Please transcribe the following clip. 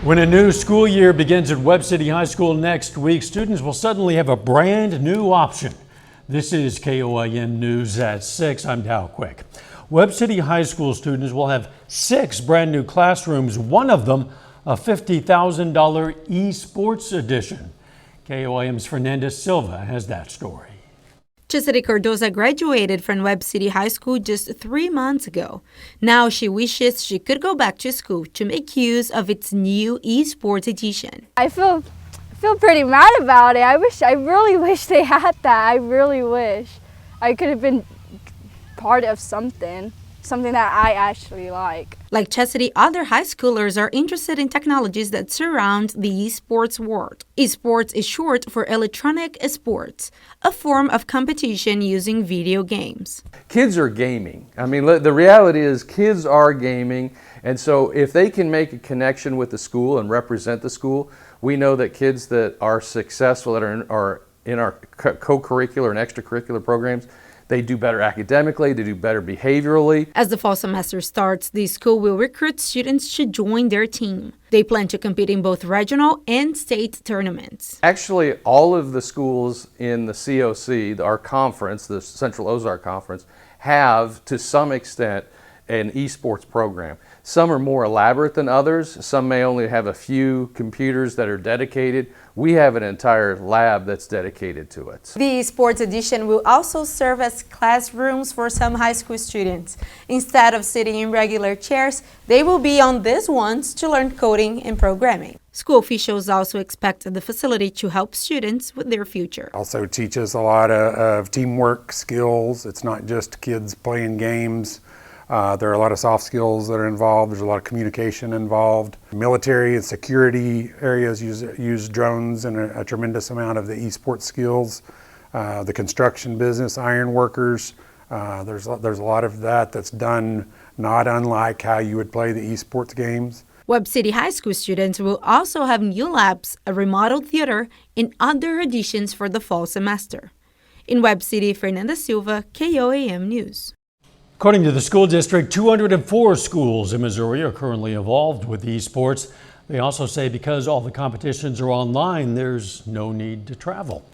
When a new school year begins at Webb City High School next week, students will suddenly have a brand new option. This is KOIM News at 6. I'm Dow Quick. Webb City High School students will have 6 brand new classrooms, one of them a $50,000 esports edition. KOIM's Fernanda Silva has that story. Chastity Cardoza graduated from Webb City High School just 3 months ago. Now she wishes she could go back to school to make use of its new esports edition. I feel pretty mad about it. I really wish they had that. I really wish I could have been part of something that I actually like. Like Chastity, other high schoolers are interested in technologies that surround the esports world. Esports is short for electronic sports, a form of competition using video games. Kids are gaming. I mean, the reality is kids are gaming, and so if they can make a connection with the school and represent the school, we know that kids that are successful, that are in our co-curricular and extracurricular programs, they do better academically, they do better behaviorally. As the fall semester starts, the school will recruit students to join their team. They plan to compete in both regional and state tournaments. Actually, all of the schools in the COC, our conference, the Central Ozark Conference, have to some extent an esports program. Some are more elaborate than others. Some may only have a few computers that are dedicated. We have an entire lab that's dedicated to it. The esports edition will also serve as classrooms for some high school students. Instead of sitting in regular chairs, they will be on these ones to learn coding and programming. School officials also expect the facility to help students with their future. Also teaches a lot of teamwork skills. It's not just kids playing games. There are a lot of soft skills that are involved. There's a lot of communication involved. Military and security areas use drones and a tremendous amount of the esports skills. The construction business, iron workers, there's a lot of that's done not unlike how you would play the esports games. Webb City High School students will also have new labs, a remodeled theater, and other additions for the fall semester. In Webb City, Fernanda Silva, KOIM News. According to the school district, 204 schools in Missouri are currently involved with esports. They also say because all the competitions are online, there's no need to travel.